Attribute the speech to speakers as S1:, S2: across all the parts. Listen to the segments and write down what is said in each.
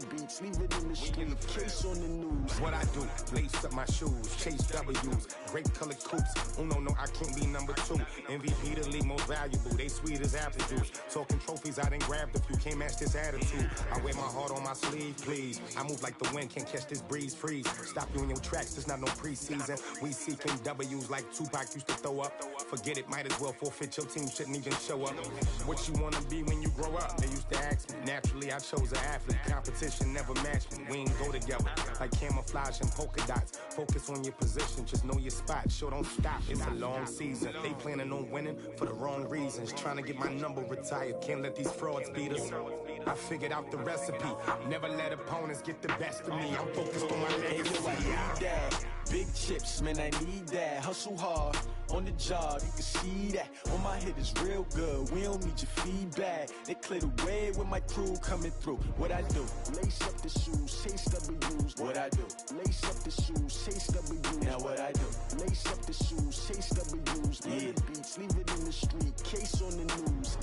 S1: beats, leave it in the street, case on the news.
S2: What I do, lace up my shoes, chase W's, grape colored coops. Uno, no, I can't be number 2. MVP the league most valuable, they sweet as apple juice. Talking trophies, I done grabbed a few, can't match this attitude. I wear my heart on my sleeve, please. I move like the wind, can't catch this breeze, freeze. Stop you in your tracks, there's not no preseason. We seeking W's like Tupac used to throw up. Forget it, might as well forfeit, your team shouldn't even show up. What you wanna be when you grow up? They used to ask me. Naturally, I chose an athlete. Competition never matched me. We ain't go together like camouflage and polka dots. Focus on your position, just know your spot. Sure, don't stop, it's a long season. They planning on winning for the wrong reasons. Trying to get my number retired, can't let these frauds beat us. I figured out the recipe. Never let opponents get the best of me. I'm focused on my legacy.
S1: Big chips, man, I need that. Hustle hard on the job, you can see that. On my head is real good, we don't need your feedback. They clear the way with my crew coming through. What I do? Lace up the shoes, chase W's. What I do? Lace up the shoes, chase W's. Now what I do? Lace up the shoes, chase W's. Yeah. The beats, leave it in the street, case on the news.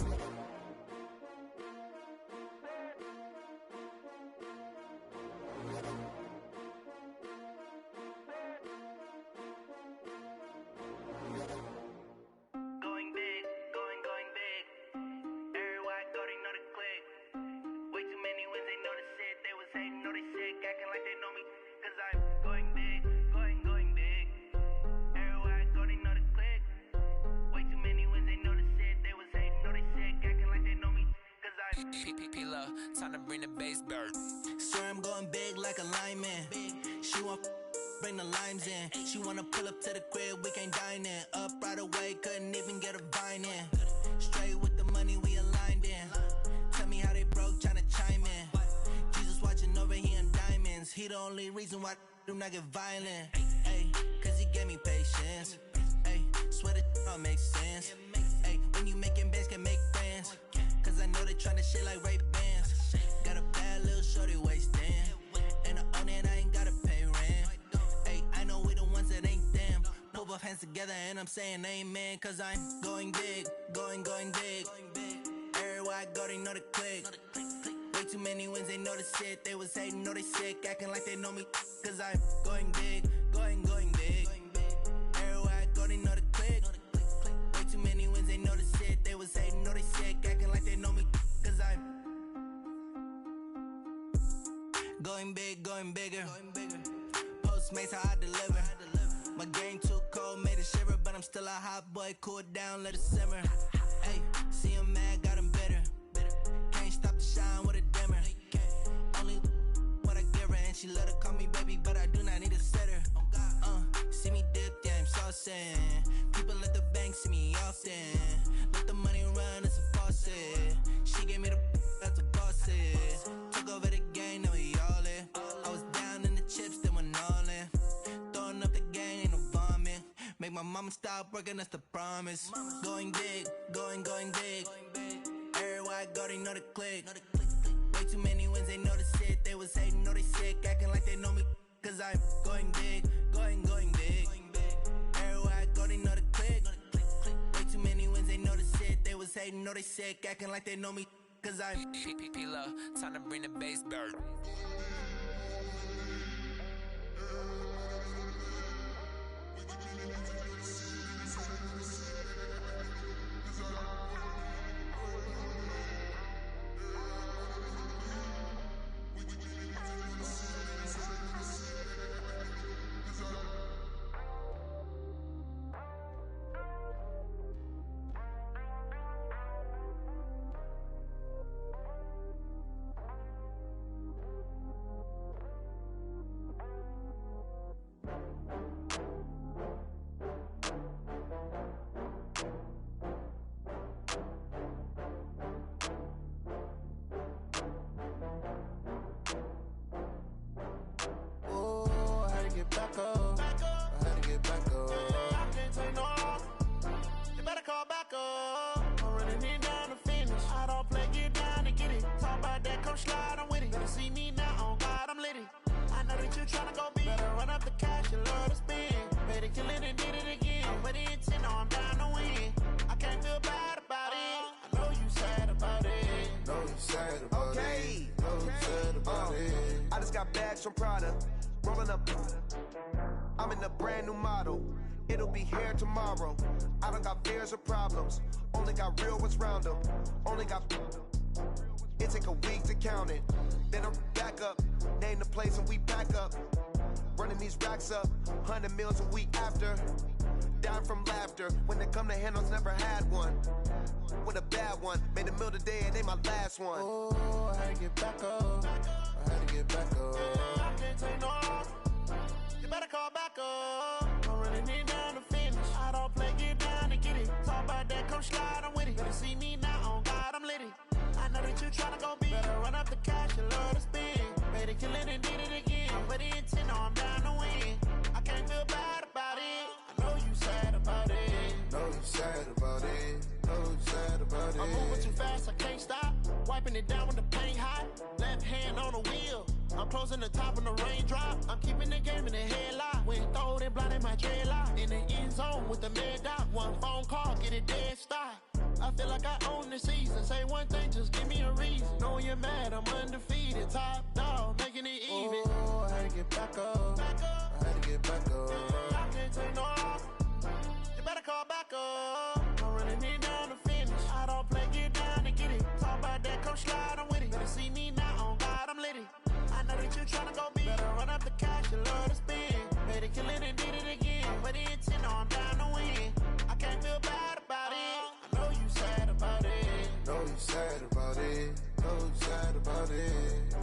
S3: Time to bring the bass bird.
S4: Swear I'm going big like a lineman. She want bring the limes in. She wanna pull up to the crib, we can't dine in. Up right away, couldn't even get a vine in. Straight with the money we aligned in. Tell me how they broke, tryna chime in. Jesus watching over here in diamonds. He the only reason why I do not get violent. Ay, cause he gave me patience. Ay, swear that all makes sense. Ay, when you making bands can make friends. Cause I know they tryna shit like Ray Bans. Got a bad little shorty wasting. And I own it, I ain't gotta pay rent. Ay, I know we the ones that ain't them. Put both hands together and I'm saying amen. Cause I'm going big, going big. Everywhere I go, they know the click. Way too many wins, they know the shit. They was hating, know they sick, acting like they know me. Cause I'm going big, going big. Everywhere I go, they know the click. Way too many wins, they know the shit. They was hating, know they sick, acting like they know me. Cause I'm going big, going bigger. Postmates, how I deliver. My game too cold, made it shiver. But I'm still a hot boy, cool down, let it simmer. Hey, see him mad, got him bitter. Can't stop the shine with a dimmer. Only what I give her, and she love to call me baby, but I do not need a sitter. See me dip, yeah, I'm saucing. People at the bank see me often. Let the money run, it's a faucet. She gave me the that's a boss is. Took over the game, now we all in. I was down in the chips, then went all in. Throwing up the gang, ain't no vomit. Make my mama stop working, that's the promise. Going big, going big. Everywhere I go, they know the click. Way too many wins, they know the shit. They was hating, know they sick, acting like they know me. Cause I'm going big, going big. Everywhere I go, they know the click. Way too many wins, they know the shit. They was hating, know they sick, acting like they know me. Cause I'm
S3: P-P-P-Love, time to bring the bass bird.
S5: back up. I had to get back up. I can't take no longer. You better call back up. I'm running it down to finish. I don't play, get down to get it. Talk about that, come slide, I'm with it. Better see me now, on God, I'm litty. I know that you tryna go big. Better run up the cash, you love to spend. Better kill it and did it again. I'm with the intent, no, I'm down to win. I can't feel bad about it. I know you sad about it.
S6: Know you sad about it. Know you sad about it. got bags from Prada. Rolling up. I'm in a brand new model. It'll be here tomorrow. I don't got fears or problems. Only got real ones round them. Only got. It take a week to count it. Then I'm back up. Name the place and we pack up. Running these racks up. 100 meals a week after. Down from laughter. When they come to handles, never had one. With a bad one. Made a meal today and they my last one.
S5: Oh, I had to get back up. I had to get back up. I can't take no loss. You better call back up. I'm running it down to finish. I don't play, get down and get it. Talk about that, come slide, I'm with it. Better see me now, on God, I'm litty. I know that you tryna go big. Better run up the cash, you love to spin. Made it, kill it, and did it again. But the intent, no, I'm down to win. I can't feel bad about it. I know you sad about it.
S6: Know you sad about it. Know you sad about it.
S5: I'm moving too fast, I can't stop. Wiping it down when the paint hot. Left hand on the wheel. I'm closing the top when the raindrop. I'm keeping the game in the headlock. When throwed and blinded my dreadlock. In the end zone with the mad dot. One phone call, get it dead stop. I feel like I own the season. Say one thing, just give me a reason. Knowing you're mad, I'm undefeated. Top dog, making it even.
S6: Oh, I had to get back up. I had to get back up.
S5: I can't take no loss. You better call back up. I'm running it down to finish. I don't play, get down and get it. Talk about that, come slide, I'm with it. Better see me now, on God, I'm litty. I know that you tryna go big. Better run up the cash, you love to spin. Made it, kill it, and did it again. But the intent, no, I'm down to win. I can't feel bad about it. I know you sad about it.
S6: Know you sad about it. Know you sad about it.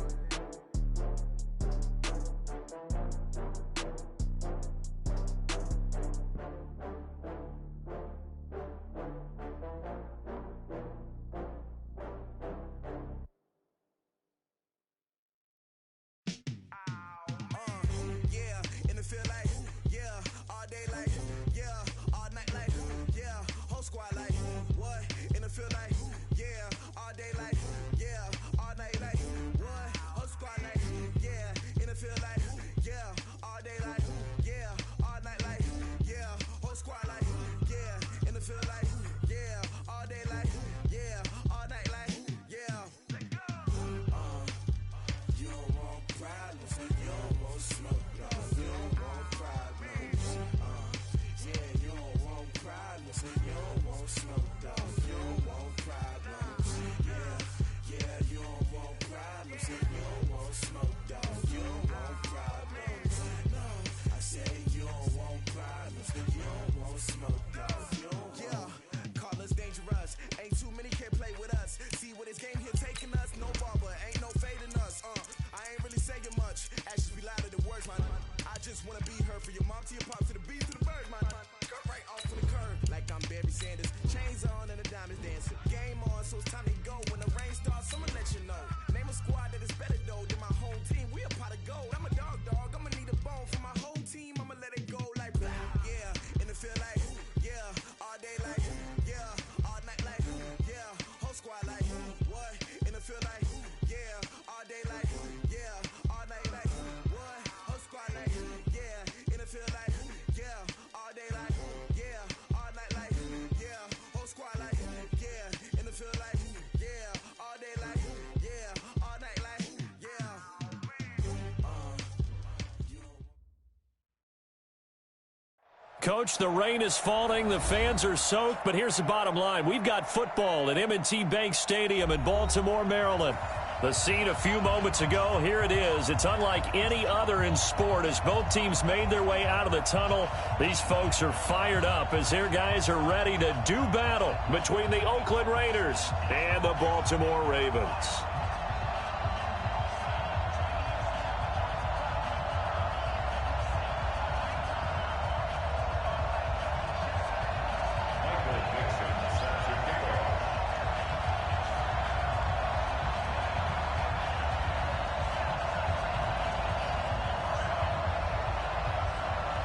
S7: Coach, the rain is falling, the fans are soaked, but here's the bottom line. We've got football at M&T Bank Stadium in Baltimore, Maryland. The scene a few moments ago, here it is. It's unlike any other in sport as both teams made their way out of the tunnel. These folks are fired up as their guys are ready to do battle between the Oakland Raiders and the Baltimore Ravens.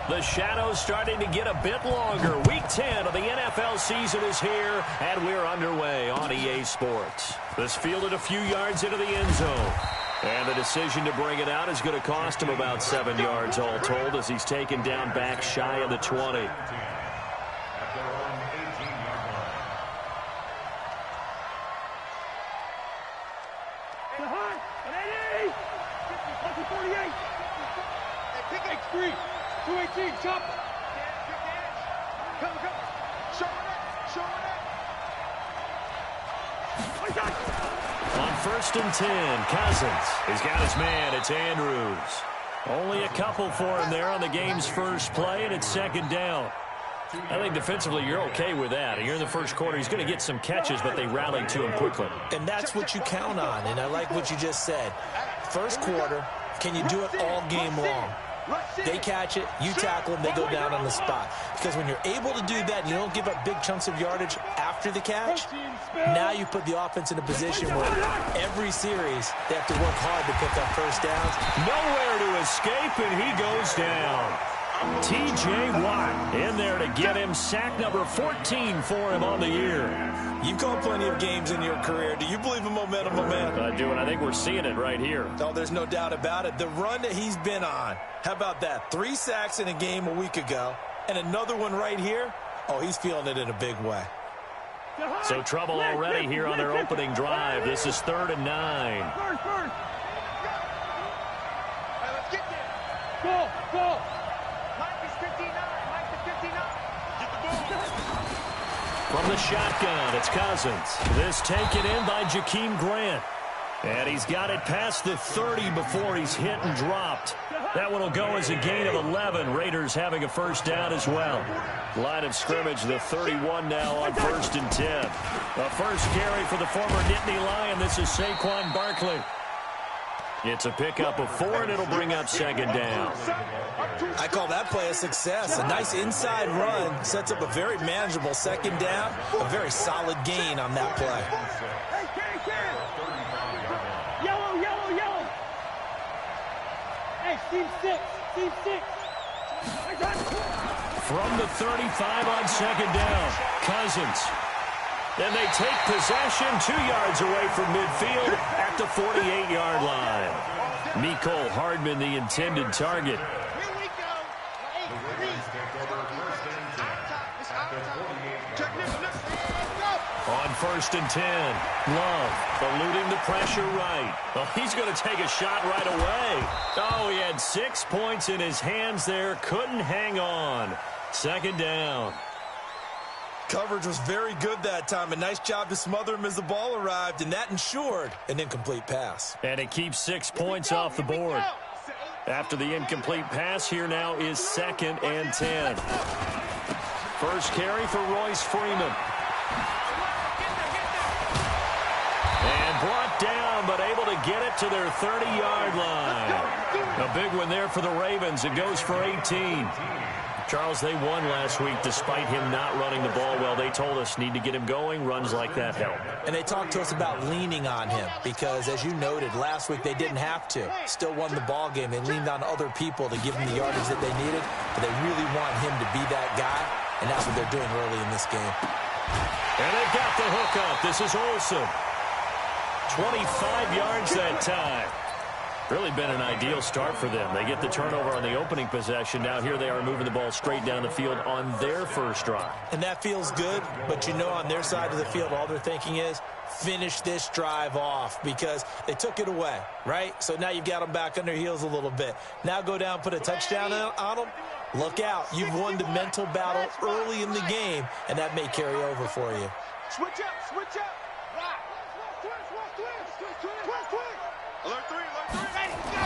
S7: The shadows starting to get a bit longer. Week 10 of the NFL season is here, and we're underway on EA Sports. This fielded a few yards into the end zone. And the decision to bring it out is going to cost him about 7 yards all told as he's taken down back shy of the 20.
S8: 3, 218, chop. Come.
S7: On 1st and 10, Cousins. He's got his man. It's Andrews. Only a couple for him there on the game's first play, and it's 2nd down. I think defensively you're okay with that. Here in the first quarter, he's going to get some catches, but they rallied to him quickly.
S9: And that's what you count on, and I like what you just said. First quarter, can you do it all game long? They catch it, you tackle them, they go down on the spot. Because when you're able to do that, you don't give up big chunks of yardage after the catch, now you put the offense in a position where every series they have to work hard to pick up first downs.
S7: Nowhere to escape, and he goes down. T.J. Watt in there to get him sack number 14 for him on the year.
S9: You've called plenty of games in your career. Do you believe in momentum, my man?
S7: I do, and I think we're seeing it right here.
S9: Oh, there's no doubt about it. The run that he's been on, how about that? 3 sacks in a game a week ago, and another one right here. Oh, he's feeling it in a big way.
S7: So trouble already here on their opening drive. This is 3rd and 9.
S8: First. Let's get there. Go.
S7: From the shotgun, it's Cousins. This taken in by Jakeem Grant. And he's got it past the 30 before he's hit and dropped. That one will go as a gain of 11. Raiders having a first down as well. Line of scrimmage, the 31 now on 1st and 10. The first carry for the former Nittany Lion. This is Saquon Barkley. It's a pickup of 4, and it'll bring up 2nd down.
S9: I call that play a success. A nice inside run sets up a very manageable 2nd down. A very solid gain on that play.
S8: Yellow. Hey, team 6.
S7: From the 35 on 2nd down, Cousins. Then they take possession 2 yards away from midfield at the 48-yard line. Mecole Hardman, the intended target. On 1st and 10, Love eluding the pressure right. Oh, he's going to take a shot right away. Oh, he had 6 points in his hands there. Couldn't hang on. 2nd down.
S9: Coverage was very good that time. A nice job to smother him as the ball arrived, and that ensured an incomplete pass.
S7: And it keeps 6 points off the board. After the incomplete pass, here now is 2nd and 10. First carry for Royce Freeman. And brought down, but able to get it to their 30-yard line. A big one there for the Ravens. It goes for 18. Charles, they won last week despite him not running the ball well. They told us need to get him going. Runs like that help.
S9: And they talked to us about leaning on him because, as you noted, last week they didn't have to. Still won the ball game. They leaned on other people to give them the yardage that they needed, but they really want him to be that guy, and that's what they're doing early in this game.
S7: And they've got the hook up. This is Olsen. 25 yards that time. Really been an ideal start for them. They get the turnover on the opening possession. Now here they are moving the ball straight down the field on their first drive.
S9: And that feels good, but you know on their side of the field all they're thinking is finish this drive off because they took it away, right? So now you've got them back on their heels a little bit. Now go down, put a touchdown on them. Look out. You've won the mental battle early in the game, and that may carry over for you.
S8: Switch up. Alert 3, ready, go.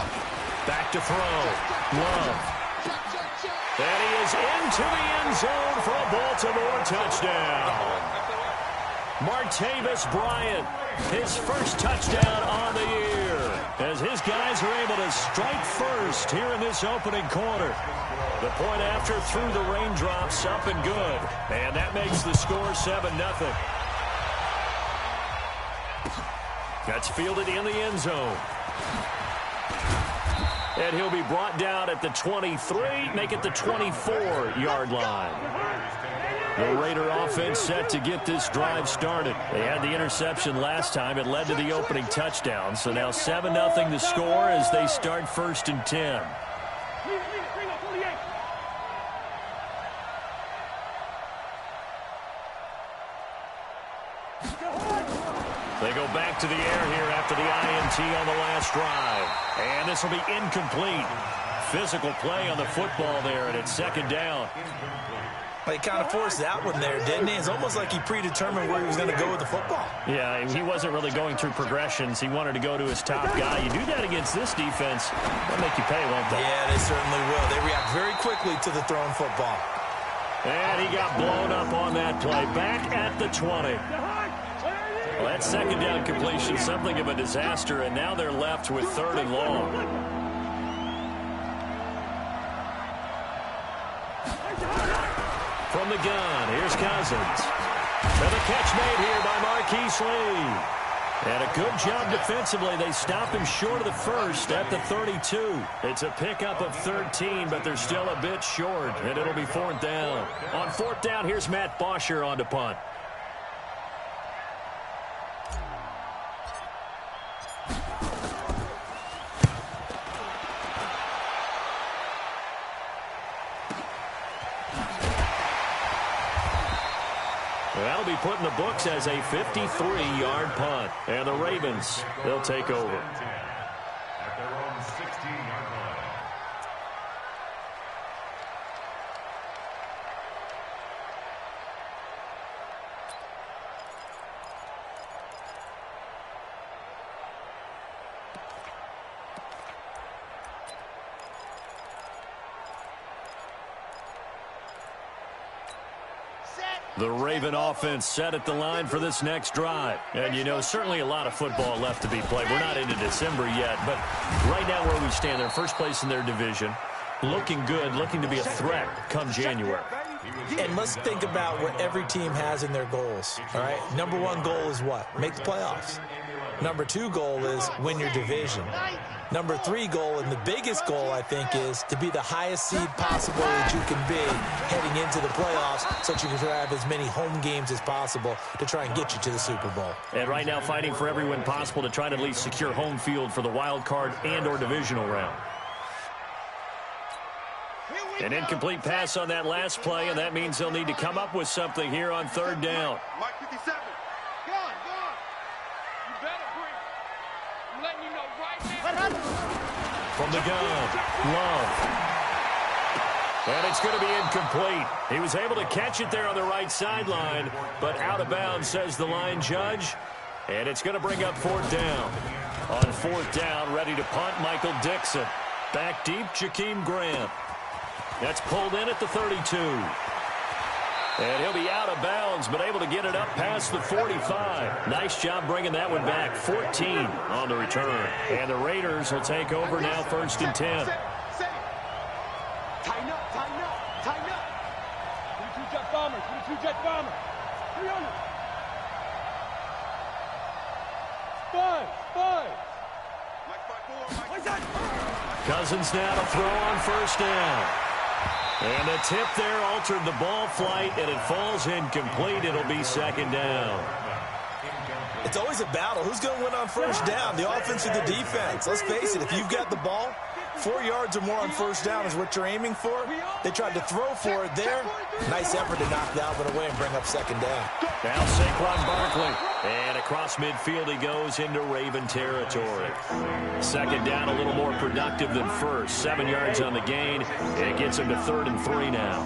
S7: Back to throw. Love. And he is into the end zone for a Baltimore touchdown. Martavis Bryant, his first touchdown on the year, as his guys are able to strike first here in this opening quarter. The point after through the raindrops, up and good. And that makes the score 7-0. That's fielded in the end zone. And he'll be brought down at the 23, make it the 24-yard line. The Raider offense set to get this drive started. They had the interception last time. It led to the opening touchdown. So now 7-0 the score as they start 1st and 10. They go back to the air here after the INT on the last drive. And this will be incomplete. physical play on the football there, and it's second down.
S9: Well, he kind of forced that one there, didn't he? It's almost like he predetermined where he was going to go with the football.
S7: Yeah, he wasn't really going through progressions. He wanted to go to his top guy. You do that against this defense, they'll make you pay, won't they?
S9: Yeah, they certainly will. They react very quickly to the thrown football.
S7: And he got blown up on that play. Back at the 20. Well, that second down completion, something of a disaster, and now they're left with 3rd and long. From the gun, here's Cousins. And the catch made here by Marquise Lee. And a good job defensively. They stop him short of the first at the 32. It's a pickup of 13, but they're still a bit short, and it'll be 4th down. On 4th down, here's Matt Bosher on to punt. That'll be put in the books as a 53-yard punt. And the Ravens, they'll take over.
S10: At their own 16-yard line.
S7: The Raven offense set at the line for this next drive. And, you know, certainly a lot of football left to be played. We're not into December yet, but right now where we stand, they're first place in their division. Looking good, looking to be a threat come January.
S9: And let's think about what every team has in their goals, all right? Number 1 goal is what? Make the playoffs. Number 2 goal is win your division. Number 3 goal, and the biggest goal, I think, is to be the highest seed possible that you can be heading into the playoffs so that you can have as many home games as possible to try and get you to the Super Bowl.
S7: And right now fighting for every win possible to try to at least secure home field for the wild card and or divisional round. An incomplete pass on that last play, and that means they'll need to come up with something here on 3rd down.
S8: Mike 57. Go on. You better breathe. I'm letting you know right now.
S7: From the gun, Love. And it's going to be incomplete. He was able to catch it there on the right sideline, but out of bounds, says the line judge. And it's going to bring up 4th down. On 4th down, ready to punt, Michael Dixon. Back deep, Jakeem Grant. That's pulled in at the 32. And he'll be out of bounds, but able to get it up past the 45. Nice job bringing that one back. 14 on the return. And the Raiders will take over now, 1st and 10.
S8: Tighten up. 22 jet bomber. 300. 5.
S7: Cousins now to throw on 1st down. And the tip there altered the ball flight, and it falls incomplete. It'll be 2nd down.
S9: It's always a battle. Who's going to win on 1st down, the offense or the defense? Let's face it, if you've got the ball, 4 yards or more on 1st down is what you're aiming for. They tried to throw for it there. Nice effort to knock that one away and bring up 2nd down.
S7: Now Saquon Barkley. And across midfield he goes into Raven territory. 2nd down, a little more productive than 1st. 7 yards on the gain. It gets him to 3rd and 3 now.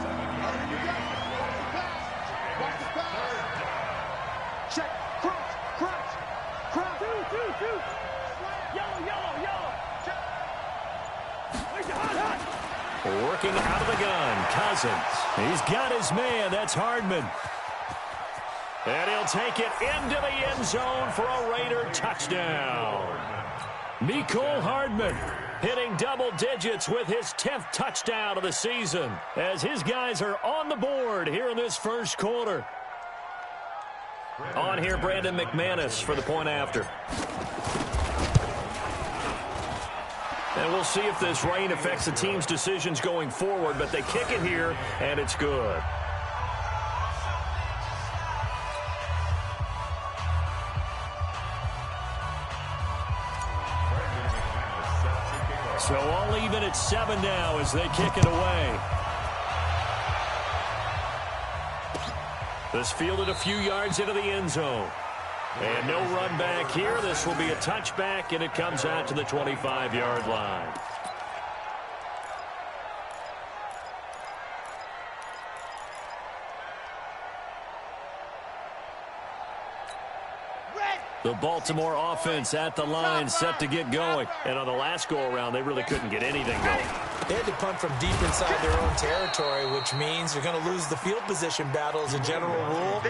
S8: Check. Crunch. Two. Yellow. Check.
S7: Working out of the gun, Cousins. He's got his man. That's Hardman. And he'll take it into the end zone for a Raider touchdown. Mecole Hardman hitting double digits with his 10th touchdown of the season as his guys are on the board here in this 1st quarter. On here, Brandon McManus for the point after. And we'll see if this rain affects the team's decisions going forward, but they kick it here, and it's good. So all even at 7 now as they kick it away. This fielded a few yards into the end zone. And no run back here. This will be a touchback, and it comes out to the 25-yard line. The Baltimore offense at the line, set to get going. And on the last go-around, they really couldn't get anything going.
S9: They had to punt from deep inside their own territory, which means you're going to lose the field position battle as a general rule.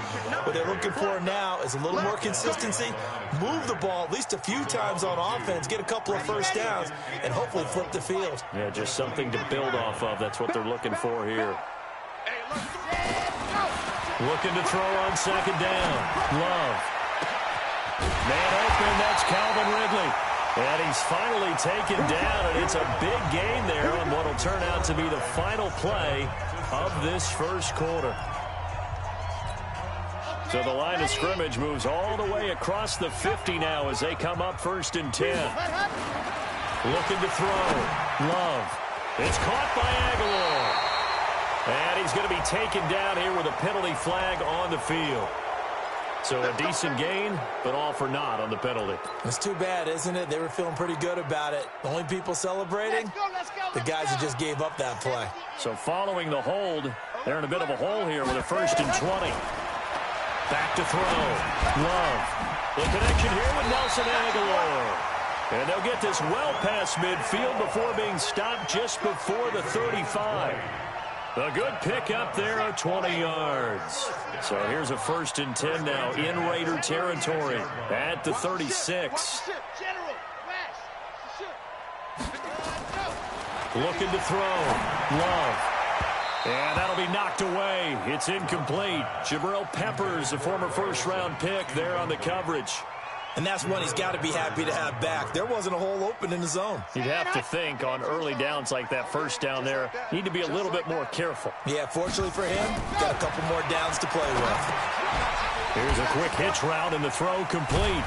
S9: What they're looking for now is a little more consistency, move the ball at least a few times on offense, get a couple of first downs, and hopefully flip the field.
S7: Yeah, just something to build off of. That's what they're looking for here. Looking to throw on second down. Love. Man open, that's Calvin Ridley. And he's finally taken down, and it's a big gain there on what will turn out to be the final play of this first quarter. So the line of scrimmage moves all the way across the 50 now as they come up 1st and 10. Looking to throw. Love. It's caught by Aguilar. And he's going to be taken down here with a penalty flag on the field. So a decent gain, but all for naught on the penalty.
S9: It's too bad, isn't it? They were feeling pretty good about it. The only people celebrating, the guys who just gave up that play.
S7: So following the hold, they're in a bit of a hole here with a 1st and 20. Back to throw. Love. The connection here with Nelson Aguilar. And they'll get this well past midfield before being stopped just before the 35. A good pickup there of 20 yards. So here's a 1st and 10 now in Raider territory at the 36. Looking to throw. Love. And that'll be knocked away. It's incomplete. Jabril Peppers, a former first-round pick, there on the coverage.
S9: And that's one he's got to be happy to have back. There wasn't a hole open in the zone.
S7: You'd have to think on early downs like that first down there, need to be a little bit more careful.
S9: Yeah, fortunately for him, got a couple more downs to play with.
S7: Here's a quick hitch route and the throw complete.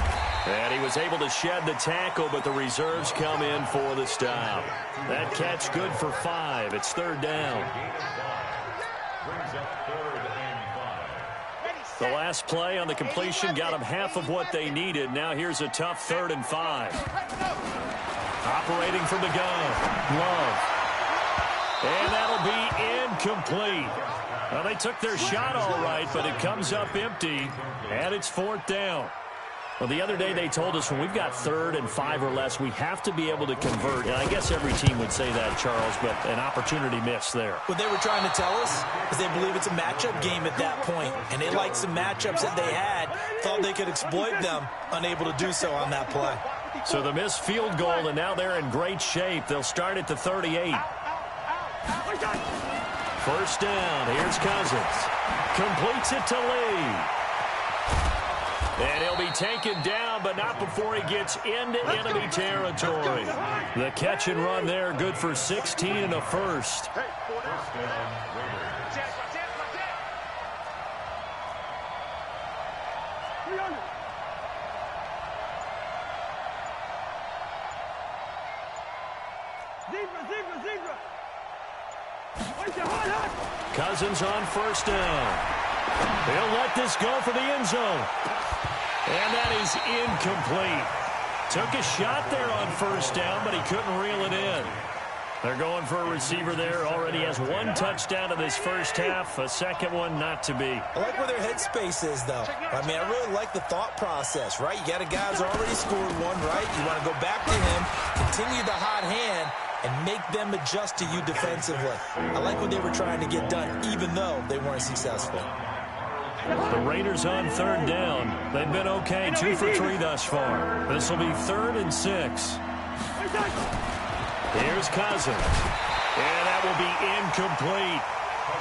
S7: And he was able to shed the tackle, but the reserves come in for the stop. That catch good for 5. It's 3rd down. The last play on the completion got them half of what they needed. Now here's a tough 3rd and 5. Operating from the gun. Love. And that'll be incomplete. Well, they took their shot all right, but it comes up empty, and it's 4th down. Well, the other day they told us when we've got 3rd and 5 or less, we have to be able to convert. And I guess every team would say that, Charles, but an opportunity missed there.
S9: What they were trying to tell us is they believe it's a matchup game at that point, and they liked some matchups that they had, thought they could exploit them, unable to do so on that play.
S7: So the missed field goal, and now they're in great shape. They'll start at the 38. 1st down. Here's Cousins. Completes it to Lee. And he'll be taken down, but not before he gets into enemy territory. The catch and run there, good for 16 and a 1st. Cousins on 1st down. He'll let this go for the end zone. And that is incomplete. Took a shot there on 1st down, but he couldn't reel it in. They're going for a receiver there. Already has 1 touchdown in this first half. A second one not to be.
S9: I like where their headspace is, though. I mean, I really like the thought process, right? You got a guy who's already scored 1, right? You want to go back to him, continue the hot hand, and make them adjust to you defensively. I like what they were trying to get done, even though they weren't successful.
S7: The Raiders on 3rd down. They've been okay, 2 for 3 thus far. This will be 3rd and 6. Here's Cousins. And that will be incomplete.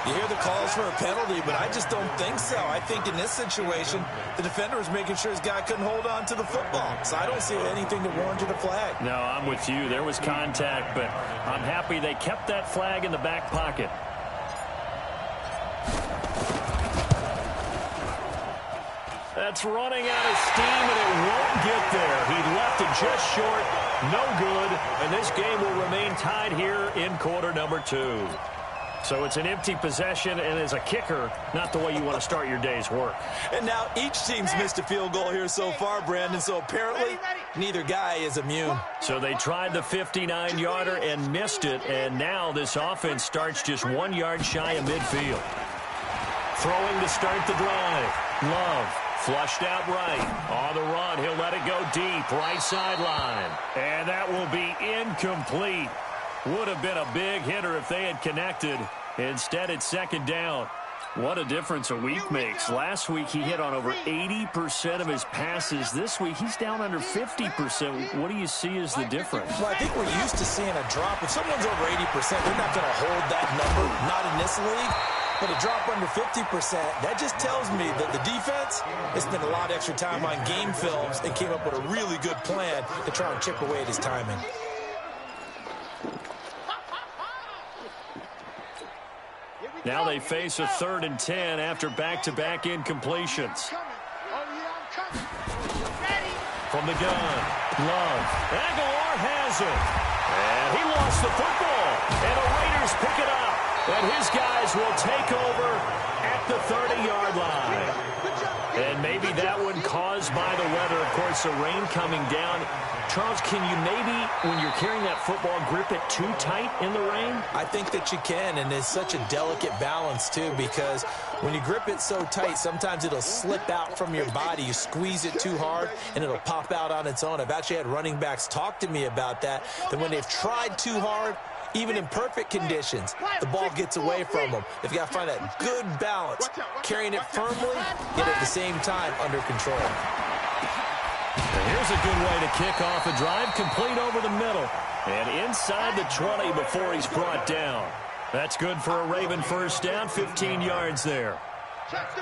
S9: You hear the calls for a penalty, but I just don't think so. I think in this situation, the defender was making sure his guy couldn't hold on to the football. So I don't see anything that warranted a flag.
S7: No, I'm with you. There was contact, but I'm happy they kept that flag in the back pocket. That's running out of steam, and it won't get there. He left it just short. No good. And this game will remain tied here in quarter number 2. So it's an empty possession, and as a kicker, not the way you want to start your day's work.
S9: And now each team's missed a field goal here so far, Brandon, so apparently neither guy is immune.
S7: So they tried the 59-yarder and missed it, and now this offense starts just 1 yard shy of midfield. Throwing to start the drive. Love Flushed out right. On the run, he'll let it go deep. Right sideline. And that will be incomplete. Would have been a big hitter if they had connected. Instead, it's second down. What a difference a week makes. Last week, he hit on over 80% of his passes. This week, he's down under 50%. What do you see as the difference?
S9: Well, I think we're used to seeing a drop. If someone's over 80%, they're not going to hold that number, not in this league. But a drop under 50%, that just tells me that the defense has spent a lot of extra time on game films and came up with a really good plan to try and chip away at his timing.
S7: Now they face a 3rd and 10 after back-to-back incompletions. From the gun, Love. Aguilar has it. And he lost the football. And the Raiders pick it up. And his guys will take over at the 30-yard line. And maybe that one caused by the weather. Of course, the rain coming down. Charles, can you maybe, when you're carrying that football, grip it too tight in the rain?
S9: I think that you can, and it's such a delicate balance, too, because when you grip it so tight, sometimes it'll slip out from your body. You squeeze it too hard, and it'll pop out on its own. I've actually had running backs talk to me about that when they've tried too hard, even in perfect conditions, the ball gets away from them. They've got to find that good balance, carrying it firmly, yet at the same time under control.
S7: Here's a good way to kick off a drive, complete over the middle. And inside the 20 before he's brought down. That's good for a Raven first down, 15 yards there.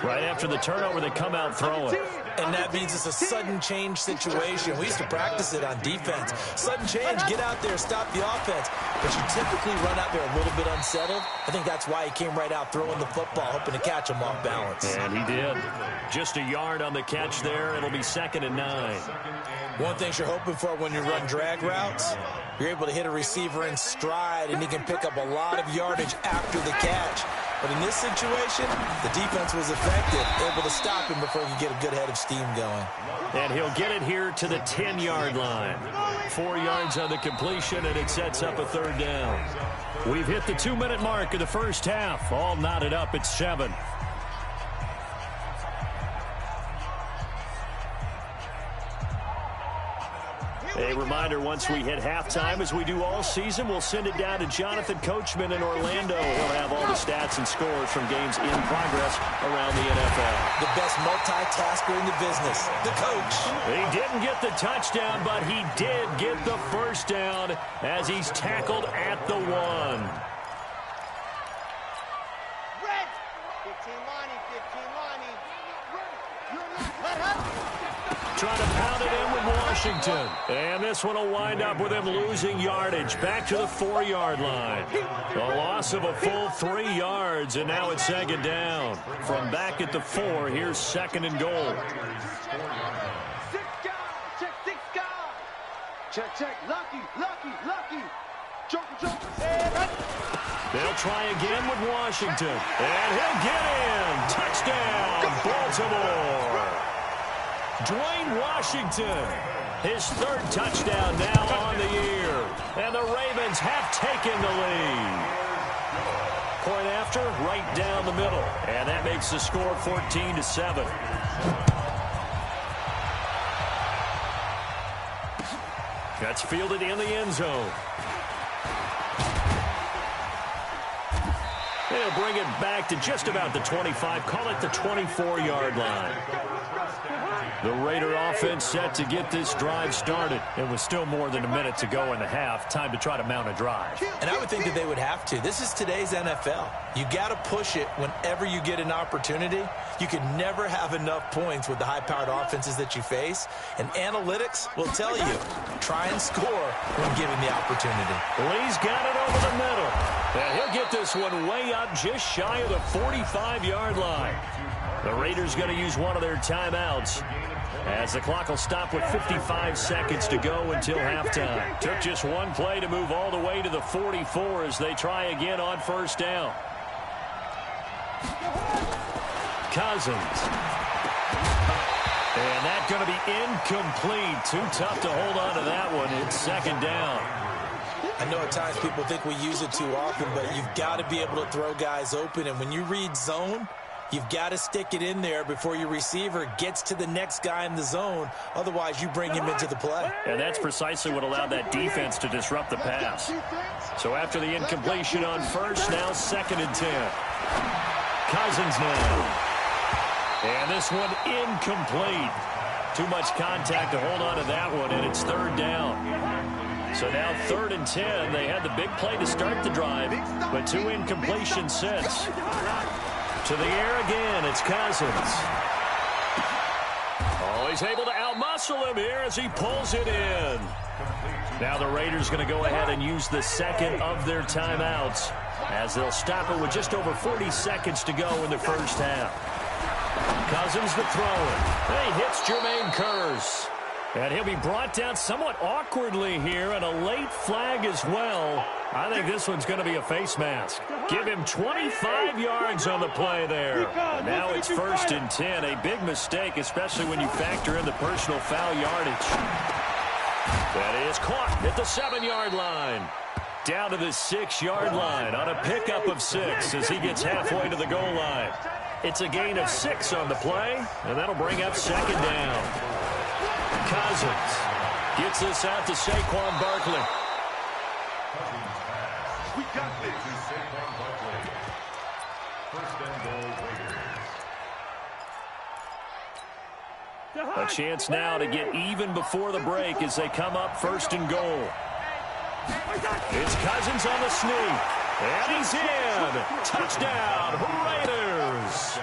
S7: Right after the turnover, they come out throwing.
S9: And that means it's a sudden change situation. We used to practice it on defense. Sudden change, get out there, stop the offense. But you typically run out there a little bit unsettled. I think that's why he came right out throwing the football, hoping to catch him off balance.
S7: And he did. Just a yard on the catch there. It'll be 2nd and 9.
S9: One thing you're hoping for when you run drag routes, you're able to hit a receiver in stride, and he can pick up a lot of yardage after the catch. But in this situation, the defense was effective, able to stop him before he could get a good head of steam going.
S7: And he'll get it here to the 10-yard line. 4 yards on the completion, and it sets up a 3rd down. We've hit the 2-minute mark of the first half. All knotted up at 7. A reminder, once we hit halftime, as we do all season, we'll send it down to Jonathan Coachman in Orlando. He'll have all the stats and scores from games in progress around the NFL.
S9: The best multitasker in the business, the coach.
S7: He didn't get the touchdown, but he did get the first down as he's tackled at the 1.
S8: Red. 15 Lonnie, 15 Lonnie.
S7: Trying to pound it in with Washington. And this one will wind up with him losing yardage. Back to the 4-yard line. A loss of a full 3 yards, and now it's 2nd down. From back at the 4, here's 2nd and goal.
S8: 6 guys. Check 6 guys. Check. Lucky. Joker.
S7: They'll try again with Washington. And he'll get in. Touchdown, Baltimore. Dwayne Washington, his 3rd touchdown now on the year. And the Ravens have taken the lead. Point after, right down the middle. And that makes the score 14-7. That's fielded in the end zone. They'll bring it back to just about the 25. Call it the 24-yard line. The Raider offense set to get this drive started. It was still more than a minute to go in the half. Time to try to mount a drive.
S9: And I would think that they would have to. This is today's NFL. You got to push it whenever you get an opportunity. You can never have enough points with the high-powered offenses that you face. And analytics will tell you, try and score when given the opportunity.
S7: Lee's got it over the middle. And he'll get this one way up just shy of the 45-yard line. The Raiders going to use one of their timeouts as the clock will stop with 55 seconds to go until halftime. Took just one play to move all the way to the 44 as they try again on first down. Cousins. And that's going to be incomplete. Too tough to hold on to that one. It's 2nd down.
S9: I know at times people think we use it too often, but you've got to be able to throw guys open. And when you read zone, You've got to stick it in there before your receiver gets to the next guy in the zone. Otherwise, you bring him into the play.
S7: And that's precisely what allowed that defense to disrupt the pass. So after the incompletion on first, now 2nd and 10. Cousins now. And this one incomplete. Too much contact to hold on to that one, and it's 3rd down. So now 3rd and 10. They had the big play to start the drive, but 2 incompletions since. To the air again, it's Cousins. Oh, he's able to outmuscle him here as he pulls it in. Now the Raiders going to go ahead and use the 2nd of their timeouts as they'll stop it with just over 40 seconds to go in the first half. Cousins to throw it. He hits Jermaine Kearse. And he'll be brought down somewhat awkwardly here, and a late flag as well. I think this one's going to be a face mask. Give him 25 yards on the play there. And now it's 1st and 10. A big mistake, especially when you factor in the personal foul yardage. That is caught at the 7-yard line. Down to the 6-yard line on a pickup of 6 as he gets halfway to the goal line. It's a gain of 6 on the play, and that'll bring up 2nd down. Cousins gets this out to Saquon Barkley.
S10: We got this to Saquon Barkley. 1st and goal, Raiders.
S7: A chance now to get even before the break as they come up 1st and goal. It's Cousins on the sneak. And he's in. Touchdown, Raiders.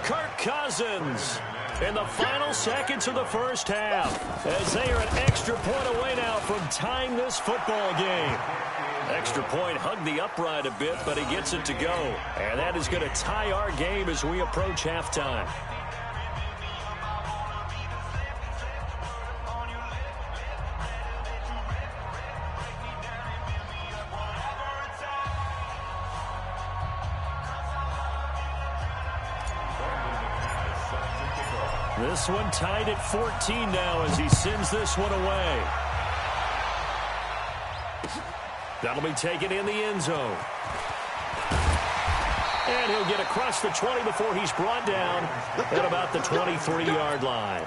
S7: Kirk Cousins in the final seconds of the first half as they are an extra point away now from tying this football game. Extra point hugged the upright a bit, but he gets it to go. And that is going to tie our game as we approach halftime. This one tied at 14 now as he sends this one away. That'll be taken in the end zone. And he'll get across the 20 before he's brought down at about the 23-yard line.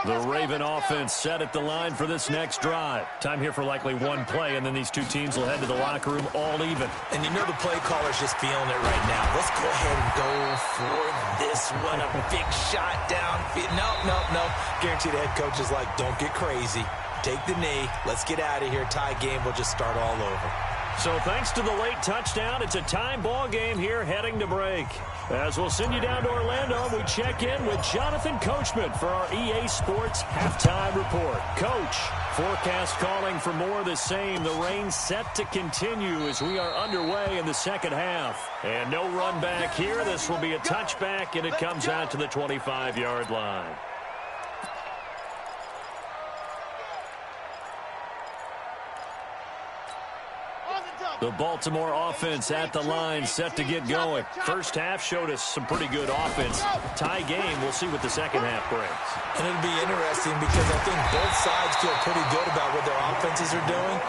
S7: The Raven offense set at the line for this next drive. Time here for likely one play, and then these two teams will head to the locker room all even.
S9: And you know the play caller's just feeling it right now. Let's go ahead and go for this one. A big shot down. No. Guarantee the head coach is like, don't get crazy. Take the knee. Let's get out of here. Tie game. We'll just start all over.
S7: So thanks to the late touchdown, it's a time ball game here heading to break. As we'll send you down to Orlando, we check in with Jonathan Coachman for our EA Sports Halftime Report. Coach, forecast calling for more of the same. The rain set to continue as we are underway in the second half. And no run back here. This will be a touchback, and it comes out to the 25-yard line. The Baltimore offense at the line, set to get going. First half showed us some pretty good offense. Tie game, we'll see what the second half brings.
S9: And it'll be interesting because I think both sides feel pretty good about what their offenses are doing.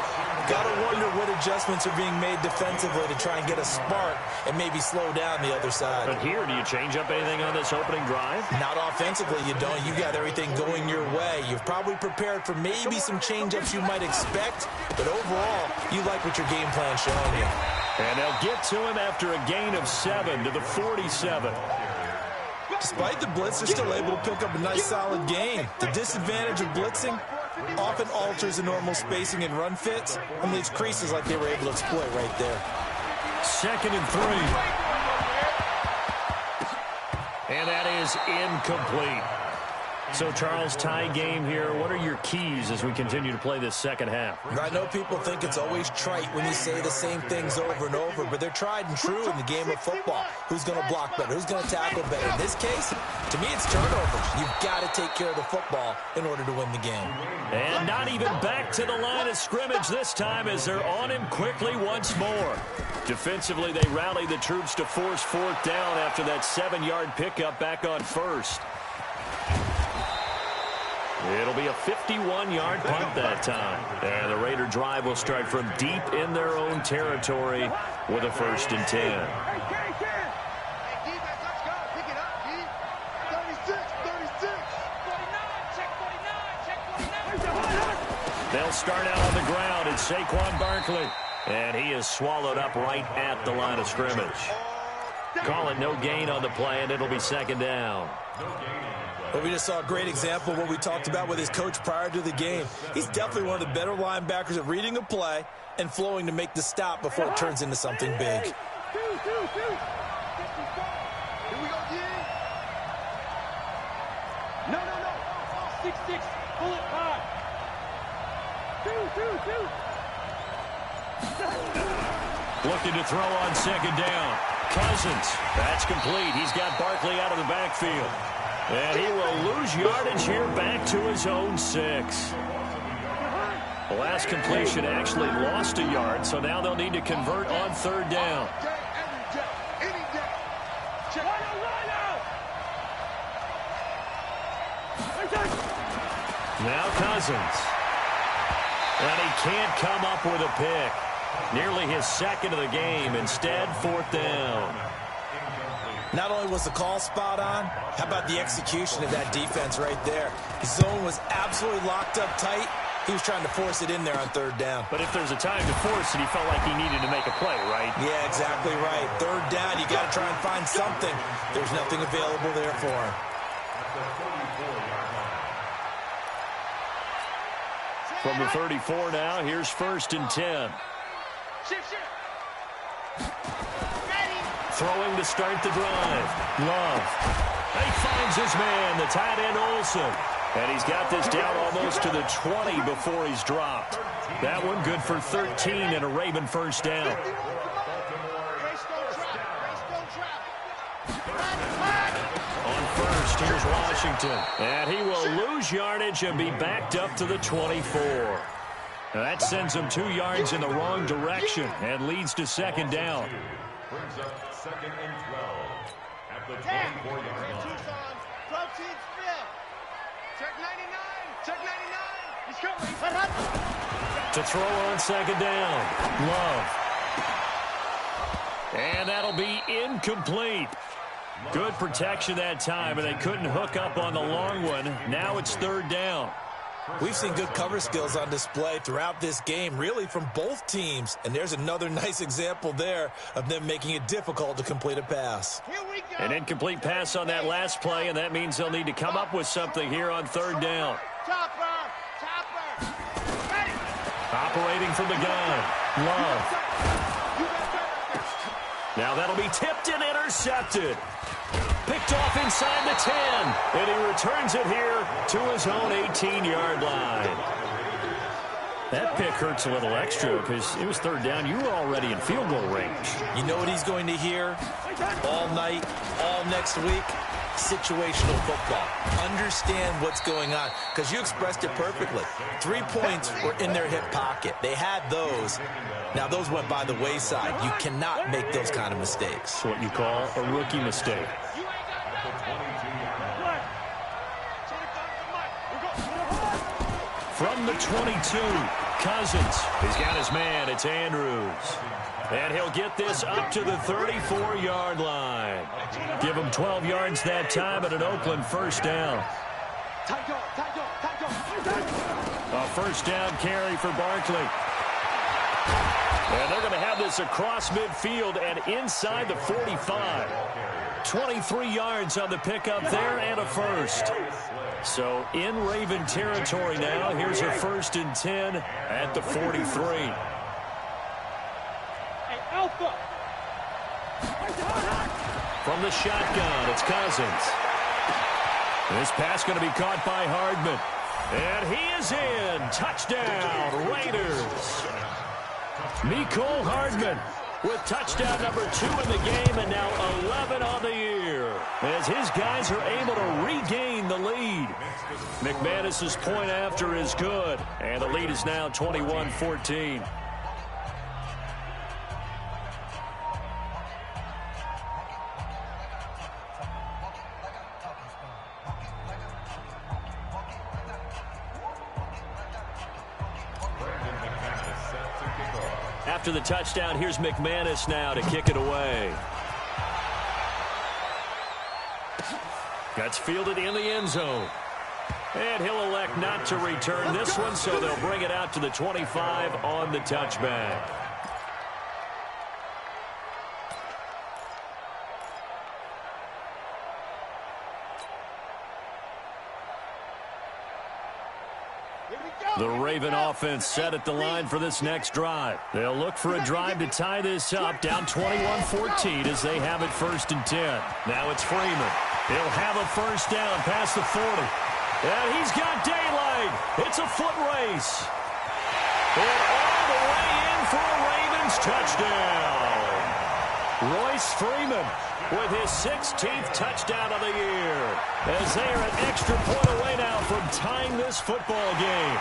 S9: Got to wonder what adjustments are being made defensively to try and get a spark and maybe slow down the other side.
S7: But here, do you change up anything on this opening drive?
S9: Not offensively, you don't. You got everything going your way. You've probably prepared for maybe some change-ups you might expect, but overall, you like what your game plan's showing you.
S7: And they'll get to him after a gain of 7 to the 47.
S9: Despite the blitz, they're still able to pick up a nice solid gain. The disadvantage of blitzing often alters the normal spacing and run fits and leaves creases like they were able to exploit right there.
S7: 2nd and 3. And that is incomplete. So, Charles, tie game here. What are your keys as we continue to play this second half?
S9: I know people think it's always trite when you say the same things over and over, but they're tried and true in the game of football. Who's going to block better? Who's going to tackle better? In this case, to me, it's turnovers. You've got to take care of the football in order to win the game.
S7: And not even back to the line of scrimmage this time as they're on him quickly once more. Defensively, they rally the troops to force 4th down after that 7-yard pickup back on first. It'll be a 51-yard punt that time. And the Raider drive will start from deep in their own territory with a 1st and 10. They'll start out on the ground. It's Saquon Barkley. And he is swallowed up right at the line of scrimmage. Call it no gain on the play, and it'll be 2nd down.
S9: Well, we just saw a great example of what we talked about with his coach prior to the game. He's definitely one of the better linebackers at reading a play and flowing to make the stop before it turns into something big.
S8: Here we go, D. No. 6-6. Pull it high. 2.
S7: Looking to throw on 2nd down. Cousins. That's complete. He's got Barkley out of the backfield. And he will lose yardage here back to his own 6. The last completion actually lost a yard, so now they'll need to convert on 3rd down. Now Cousins. And he can't come up with a pick. Nearly his 2nd of the game. Instead, 4th down.
S9: Not only was the call spot on, how about the execution of that defense right there? The zone was absolutely locked up tight. He was trying to force it in there on 3rd down.
S7: But if there's a time to force it, he felt like he needed to make a play, right?
S9: Yeah, exactly right. 3rd down, you got to try and find something. There's nothing available there for him.
S7: From the 34 now, here's 1st and 10. Throwing to start the drive. Love. He finds his man, the tight end Olsen. And he's got this down almost to the 20 before he's dropped. That one good for 13 and a Raven 1st down. On 1st, here's Washington. And he will lose yardage and be backed up to the 24. That sends him 2 yards in the wrong direction and leads to 2nd down.
S10: Brings up 2nd and 12 at the 24-yard line.
S8: Check 99. Check 99. He's coming.
S7: To throw on 2nd down. Love. And that'll be incomplete. Good protection that time, and they couldn't hook up on the long one. Now it's 3rd down.
S9: We've seen good cover skills on display throughout this game, really from both teams. And there's another nice example there of them making it difficult to complete a pass.
S7: An incomplete pass on that last play, and that means they'll need to come up with something here on 3rd down.
S8: Chopper.
S7: Operating from the gun. Love. Now that'll be tipped and intercepted. Picked off inside the 10, and he returns it here to his own 18-yard line. That pick hurts a little extra because it was 3rd down. You were already in field goal range.
S9: You know what he's going to hear all night, all next week? Situational football. Understand what's going on, because you expressed it perfectly. 3 points were in their hip pocket. They had those. Now, those went by the wayside. You cannot make those kind of mistakes.
S7: It's what you call a rookie mistake. From the 22, Cousins. He's got his man. It's Andrews. And he'll get this up to the 34-yard line. Give him 12 yards that time and an Oakland 1st down. A 1st down carry for Barkley. And they're going to have this across midfield and inside the 45. 23 yards on the pickup there and a 1st. So in Raven territory now. Here's a 1st and 10 at the 43. From the shotgun, it's Cousins. This pass going to be caught by Hardman. And he is in. Touchdown, Raiders. Mecole Hardman with touchdown number 2 in the game and now 11 on the year as his guys are able to regain the lead. McManus's point after is good, and the lead is now 21-14. after the touchdown. Here's McManus now to kick it away. That's fielded in the end zone. And he'll elect not to return this one, so they'll bring it out to the 25 on the touchback. The Raven offense set at the line for this next drive. They'll look for a drive to tie this up, down 21-14 as they have it 1st and 10. Now it's Freeman. He'll have a first down past the 40. And he's got daylight. It's a foot race. And all the way in for a Ravens touchdown. Royce Freeman with his 16th touchdown of the year, as they are an extra point away now from tying this football game.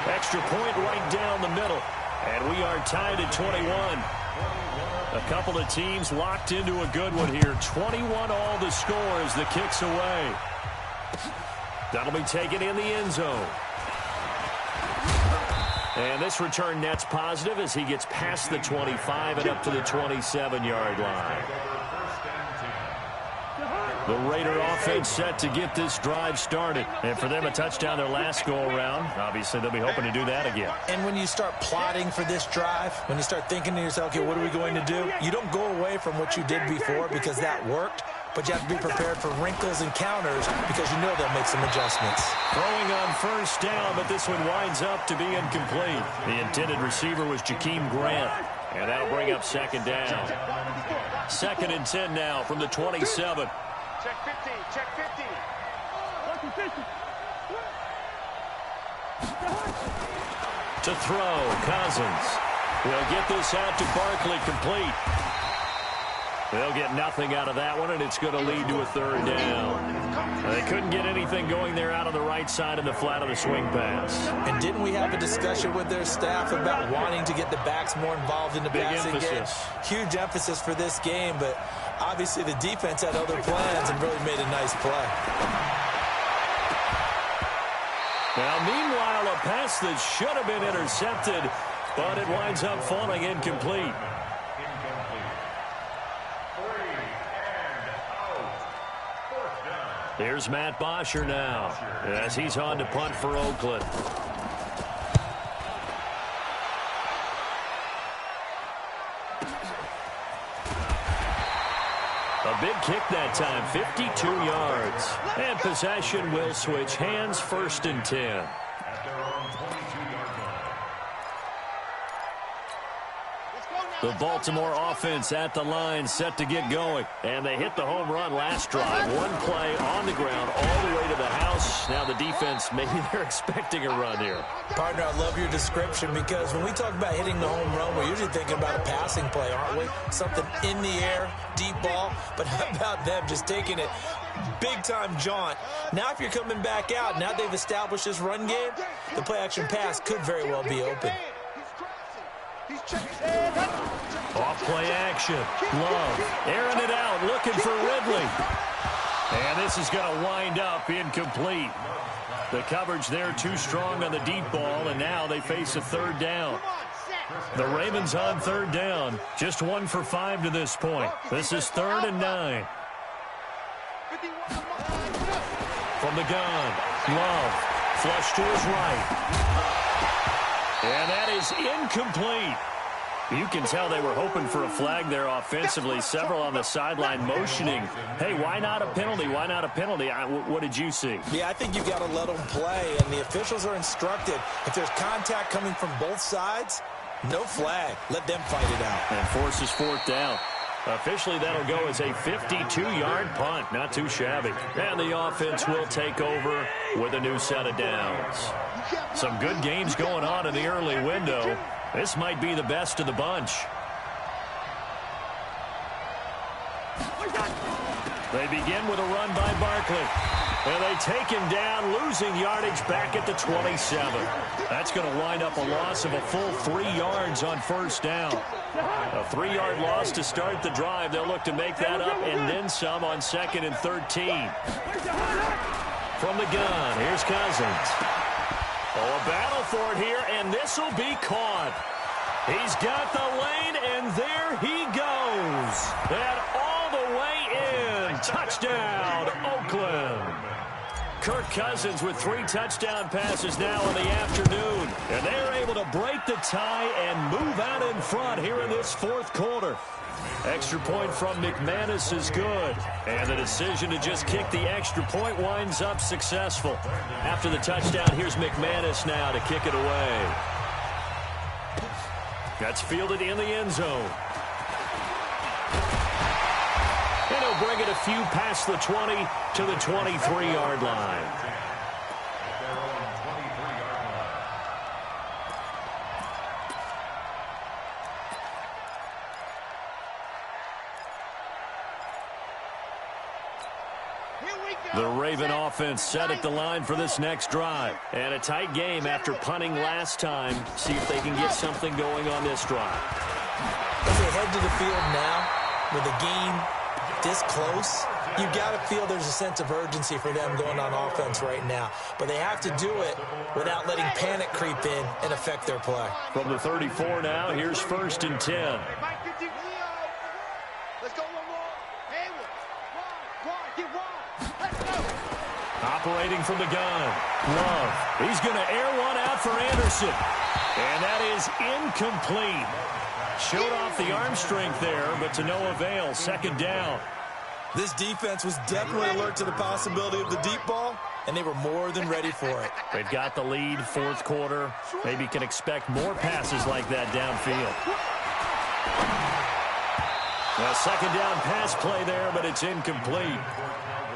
S7: Extra point right down the middle, and we are tied at 21. A couple of teams locked into a good one here. 21 all the score as the kick's away. That'll be taken in the end zone. And this return net's positive as he gets past the 25 and up to the 27-yard line. The Raider offense set to get this drive started. And for them, a touchdown their last go-around. Obviously, they'll be hoping to do that again.
S9: And when you start plotting for this drive, when you start thinking to yourself, okay, what are we going to do? You don't go away from what you did before because that worked. But you have to be prepared for wrinkles and counters because you know they'll make some adjustments.
S7: Throwing on first down, but this one winds up to be incomplete. The intended receiver was Jakeem Grant. And that'll bring up 2nd down. 2nd and 10 now from the 27.
S8: Check 15, check 15.
S7: To throw, Cousins. We'll get this out to Barkley, complete. They'll get nothing out of that one, and it's going to lead to a 3rd down. They couldn't get anything going there out on the right side of the flat of the swing pass.
S9: And didn't we have a discussion with their staff about wanting to get the backs more involved in the passing game? Huge emphasis for this game, but obviously the defense had other plans and really made a nice play.
S7: Now, meanwhile, a pass that should have been intercepted, but it winds up falling incomplete. Here's Matt Bosher now as he's on to punt for Oakland. A big kick that time, 52 yards. And possession will switch hands, 1st and 10. The Baltimore offense at the line, set to get going. And they hit the home run last drive. One play on the ground all the way to the house. Now the defense, maybe they're expecting a run here.
S9: Partner, I love your description because when we talk about hitting the home run, we're usually thinking about a passing play, aren't we? Something in the air, deep ball. But how about them just taking it big-time jaunt? Now if you're coming back out, now they've established this run game, the play-action pass could very well be open.
S7: Off play action. Love airing it out, looking for Ridley. And this is going to wind up incomplete. The coverage there too strong on the deep ball, and now they face a 3rd down. The Ravens on 3rd down. Just 1 for 5 to this point. This is 3rd and 9. From the gun, Love. Flush to his right. And that is incomplete. You can tell they were hoping for a flag there offensively. Several on the sideline motioning. Hey, why not a penalty? Why not a penalty? What did you see?
S9: Yeah, I think you've got to let them play, and the officials are instructed. If there's contact coming from both sides, no flag. Let them fight it out.
S7: And forces 4th down. Officially, that'll go as a 52-yard punt. Not too shabby. And the offense will take over with a new set of downs. Some good games going on in the early window. This might be the best of the bunch. They begin with a run by Barkley. And they take him down, losing yardage back at the 27. That's going to wind up a loss of a full 3 yards on 1st down. A 3-yard loss to start the drive. They'll look to make that up and then some on 2nd and 13. From the gun, here's Cousins. Oh, a battle for it here, and this will be caught. He's got the lane, and there he goes. And all the way in. Touchdown, Oakland. Kirk Cousins with 3 touchdown passes now in the afternoon. And they're able to break the tie and move out in front here in this fourth quarter. Extra point from McManus is good. And the decision to just kick the extra point winds up successful. After the touchdown, here's McManus now to kick it away. That's fielded in the end zone. And he'll bring it a few past the 20 to the 23-yard line. The Raven offense set at the line for this next drive. And a tight game after punting last time. See if they can get something going on this drive.
S9: As they head to the field now with a game this close, you got to feel there's a sense of urgency for them going on offense right now. But they have to do it without letting panic creep in and affect their play.
S7: From the 34 now, here's 1st and 10.
S8: Let's go one more. Get wide. Let's go.
S7: Operating from the gun. Love. He's going to air one out for Anderson. And that is incomplete. Showed off the arm strength there, but to no avail. 2nd down.
S9: This defense was definitely alert to the possibility of the deep ball, and they were more than ready for it.
S7: They've got the lead, 4th quarter. Maybe can expect more passes like that downfield. A 2nd down pass play there, but it's incomplete.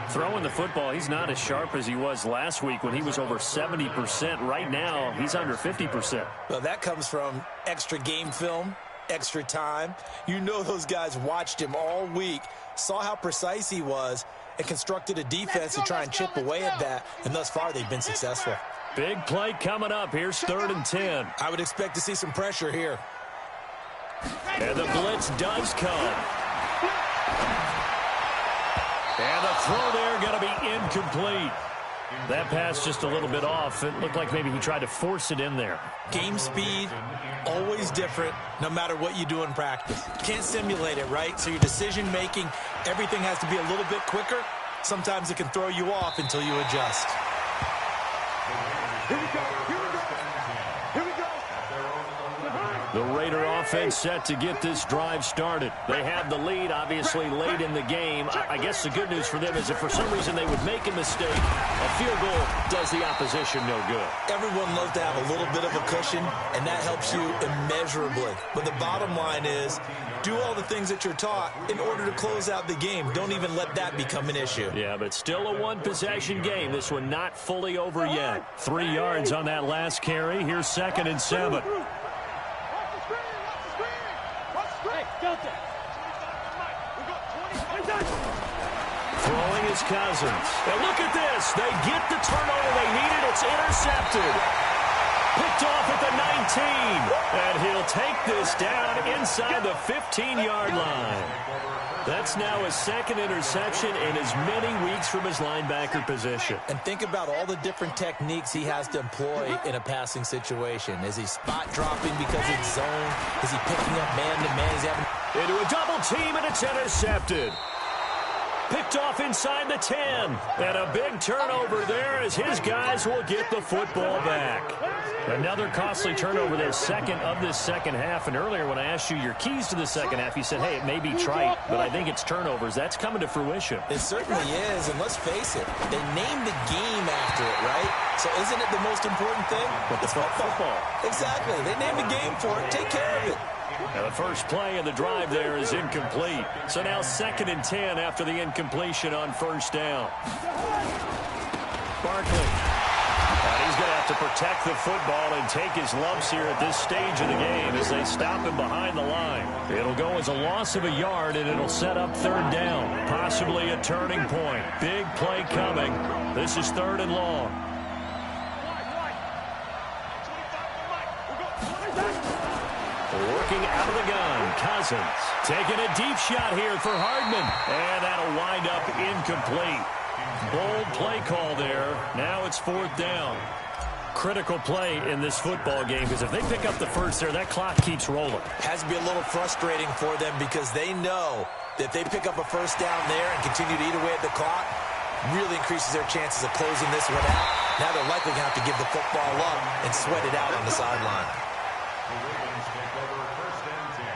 S7: Throwing the football, he's not as sharp as he was last week when he was over 70%. Right now, he's under 50%.
S9: Well, that comes from extra game film, extra time. You know those guys watched him all week, saw how precise he was, and constructed a defense to try and chip away at that, and thus far they've been successful.
S7: Big play coming up. Here's 3rd and 10.
S9: I would expect to see some pressure here.
S7: And the blitz does come. And the throw there going to be incomplete. That pass just a little bit off. It looked like maybe he tried to force it in there.
S9: Game speed, always different, no matter what you do in practice. Can't simulate it, right? So your decision-making, everything has to be a little bit quicker. Sometimes it can throw you off until you adjust.
S8: Here we go.
S7: The Raider offense set to get this drive started. They have the lead, obviously, late in the game. I guess the good news for them is if for some reason they would make a mistake, a field goal does the opposition no good.
S9: Everyone loves to have a little bit of a cushion, and that helps you immeasurably. But the bottom line is, do all the things that you're taught in order to close out the game. Don't even let that become an issue.
S7: Yeah, but still a one-possession game. This one not fully over yet. 3 yards on that last carry. Here's 2nd and 7. Throwing is Cousins. And look at this. They get the turnover they needed. It's intercepted. Picked off at the 19. And he'll take this down inside the 15-yard line. That's now his 2nd interception in as many weeks from his linebacker position.
S9: And think about all the different techniques he has to employ in a passing situation. Is he spot dropping because it's zone? Is he picking up man-to-man? Is he having...
S7: Into a double team, and it's intercepted. Picked off inside the 10. And a big turnover there as his guys will get the football back. Another costly turnover there, 2nd of this second half. And earlier when I asked you your keys to the second half, you said, hey, it may be trite, but I think it's turnovers. That's coming to fruition.
S9: It certainly is, and let's face it, they named the game after it, right? So isn't it the most important thing?
S7: It's football.
S9: Exactly. They named the game for it. Take care of it.
S7: Now the first play of the drive there is incomplete. So now 2nd and 10 after the incompletion on 1st down. Barkley. And he's going to have to protect the football and take his lumps here at this stage of the game as they stop him behind the line. It'll go as a loss of a yard, and it'll set up 3rd down. Possibly a turning point. Big play coming. This is 3rd and long. Working out of the gun, Cousins. Taking a deep shot here for Hardman. And that'll wind up incomplete. Bold play call there. Now it's 4th down. critical play in this football game, because if they pick up the first there, that clock keeps rolling.
S9: Has to be a little frustrating for them because they know that if they pick up a first down there and continue to eat away at the clock, really increases their chances of closing this one out. Now they're likely going to have to give the football up and sweat it out on the sideline.
S10: The Ravens take over 1st and 10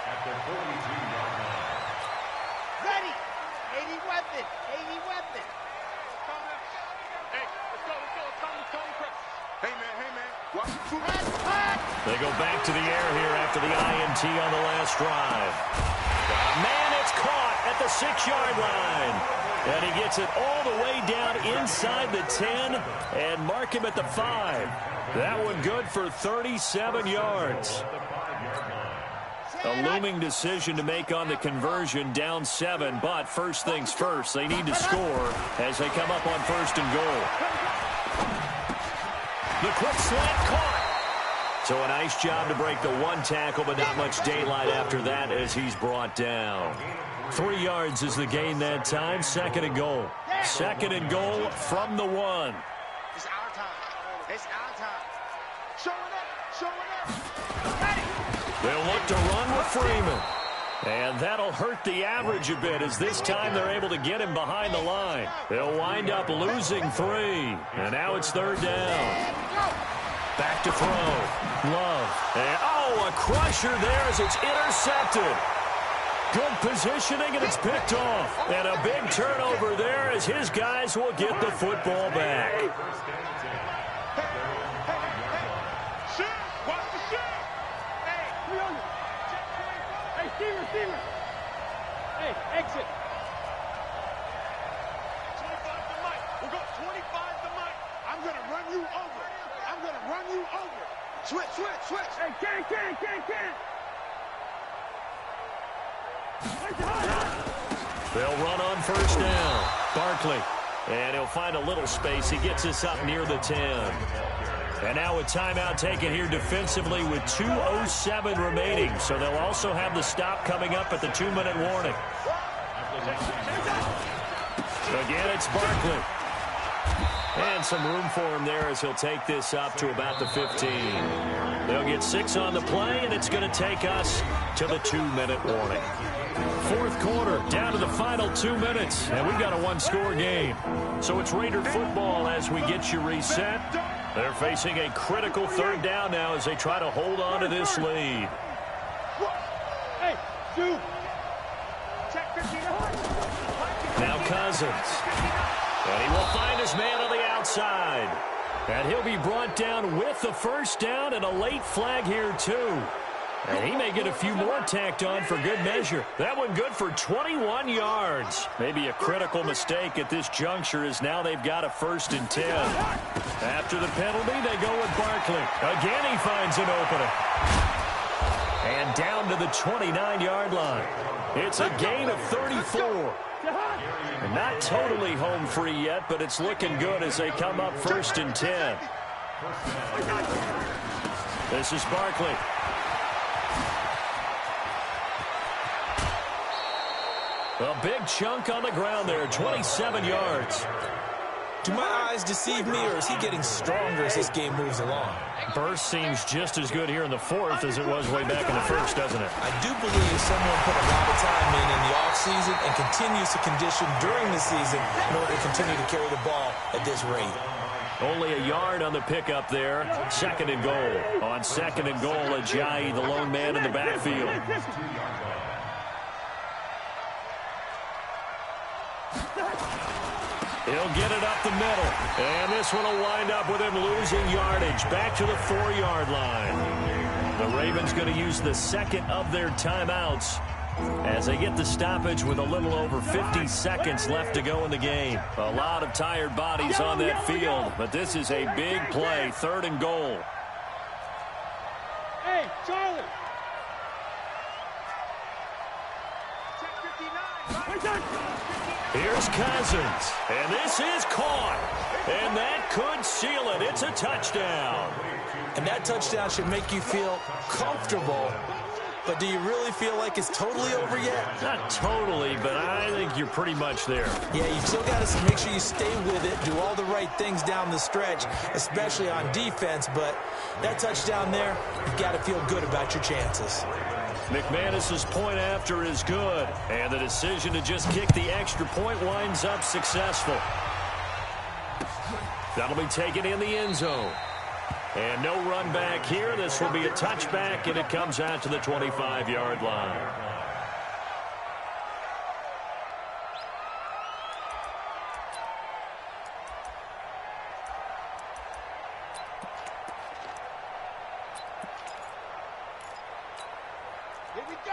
S10: at the 42-yard line.
S8: Ready! 80 weapon! 80 weapon! Hey, let's go. Tony press. Hey, man. Watch the foot.
S7: They go back to the air here after the INT on the last drive. Man, it's caught at the 6-yard line. And he gets it all the way down inside the 10 and mark him at the 5. That one good for 37 yards. A looming decision to make on the conversion, down 7, but first things first, they need to score as they come up on 1st and goal. The quick slant caught. So a nice job to break the 1 tackle, but not much daylight after that as he's brought down. 3 yards is the gain that time. 2nd and goal. 2nd and goal from the 1.
S8: It's our time. It's our time. Showing up.
S7: They'll look to run with Freeman. And that'll hurt the average a bit as this time they're able to get him behind the line. They'll wind up losing 3. And now it's 3rd down. Back to throw. Love. And, a crusher there as it's intercepted. Good positioning, and it's picked off. And a big turnover there as his guys will get the football back.
S8: Receiver. Hey, exit. 25 to Mike. We'll go 25 to Mike. I'm going to run you over. Switch. Hey, can.
S7: They'll run on 1st down. Barkley. And he'll find a little space. He gets us up near the 10. And now a timeout taken here defensively with 2:07 remaining. So they'll also have the stop coming up at the 2-minute warning. Again, it's Barkley. And some room for him there as he'll take this up to about the 15. They'll get 6 on the play, and it's going to take us to the 2-minute warning. 4th quarter, down to the final 2 minutes, and we've got a 1-score game. So it's Raider football as we get you reset. They're facing a critical 3rd down now as they try to hold on to this lead.
S8: Hey, dude.
S7: Now Cousins. And he will find his man on the outside. And he'll be brought down with the 1st down and a late flag here too. And he may get a few more tacked on for good measure. That one good for 21 yards. Maybe a critical mistake at this juncture as now they've got a 1st and 10. After the penalty, they go with Barkley. Again, he finds an opening. And down to the 29-yard line. It's a gain of 34. And not totally home free yet, but it's looking good as they come up 1st and 10. This is Barkley. A big chunk on the ground there, 27 yards.
S9: Do my eyes deceive me, or is he getting stronger as this game moves along?
S7: Burst seems just as good here in the 4th as it was way back in the 1st, doesn't it?
S9: I do believe someone put a lot of time in the offseason and continues to condition during the season in order to continue to carry the ball at this rate.
S7: Only a yard on the pickup there. 2nd and goal. On 2nd and goal, Ajayi, the lone man in the backfield. He'll get it up the middle. And this one will wind up with him losing yardage. Back to the 4-yard line. The Ravens going to use the 2nd of their timeouts as they get the stoppage with a little over 50 seconds left to go in the game. A lot of tired bodies on that field, but this is a big play. 3rd and goal.
S8: Hey, Charlie.
S7: Here's Cousins, and this is caught, and that could seal it. It's a touchdown.
S9: And that touchdown should make you feel comfortable but do you really feel like it's totally over yet?
S7: Not totally, but I think you're pretty much there.
S9: Yeah, you've still got to make sure you stay with it, do all the right things down the stretch, especially on defense, but that touchdown there, you've got to feel good about your chances.
S7: McManus's point after is good, and the decision to just kick the extra point winds up successful. That'll be taken in the end zone. And no run back here. This will be a touchback, and it comes out to the 25-yard line.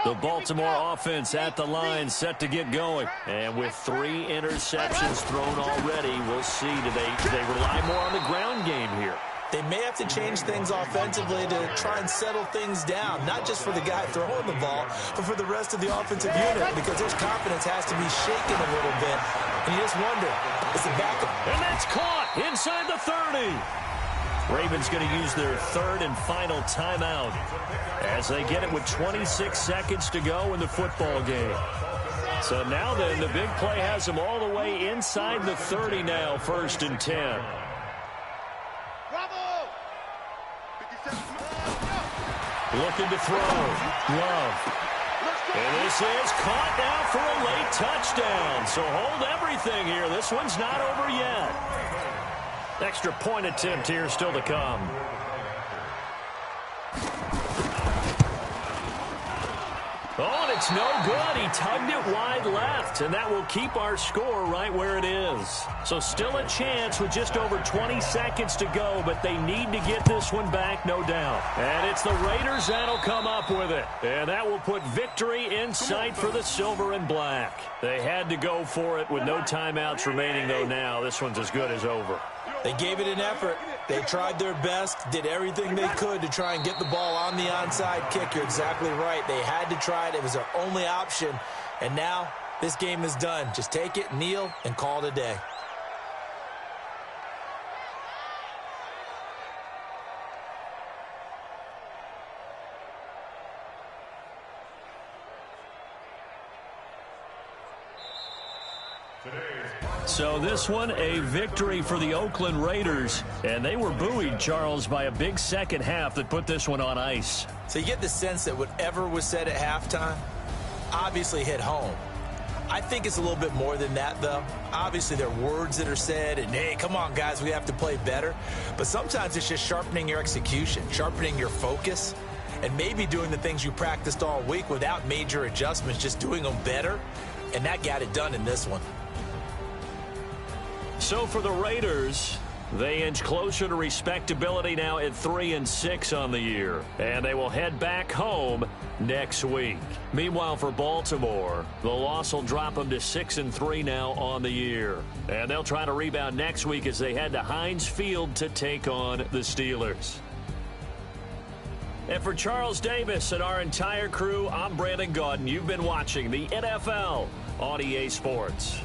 S7: The Baltimore offense at the line, set to get going. And with 3 interceptions thrown already, we'll see. Do they rely more on the ground game here?
S9: They may have to change things offensively to try and settle things down, not just for the guy throwing the ball, but for the rest of the offensive unit, because his confidence has to be shaken a little bit. And you just wonder, is it back?
S7: And that's caught inside the 30. Ravens going to use their 3rd and final timeout as they get it with 26 seconds to go in the football game. So now then, the big play has them all the way inside the 30 now, 1st and 10. Looking to throw. Love. And this is caught now for a late touchdown. So hold everything here. This one's not over yet. Extra point attempt here still to come. Oh, and it's no good. He tugged it wide left, and that will keep our score right where it is. So still a chance with just over 20 seconds to go, but they need to get this one back, no doubt. And it's the Raiders that'll come up with it. And that will put victory in sight for the silver and black. They had to go for it with no timeouts remaining, though now. This one's as good as over.
S9: They gave it an effort. They tried their best, did everything they could to try and get the ball on the onside kick. You're exactly right. They had to try it. It was their only option. And now this game is done. Just take it, kneel, and call it a day.
S7: So this one, a victory for the Oakland Raiders. And they were buoyed, Charles, by a big second half that put this one on ice.
S9: So you get the sense that whatever was said at halftime obviously hit home. I think it's a little bit more than that, though. Obviously, there are words that are said, and, hey, come on, guys, we have to play better. But sometimes it's just sharpening your execution, sharpening your focus, and maybe doing the things you practiced all week without major adjustments, just doing them better. And that got it done in this one.
S7: So for the Raiders, they inch closer to respectability now at 3-6 on the year. And they will head back home next week. Meanwhile, for Baltimore, the loss will drop them to 6-3 now on the year. And they'll try to rebound next week as they head to Heinz Field to take on the Steelers. And for Charles Davis and our entire crew, I'm Brandon Gaudin. You've been watching the NFL on EA Sports.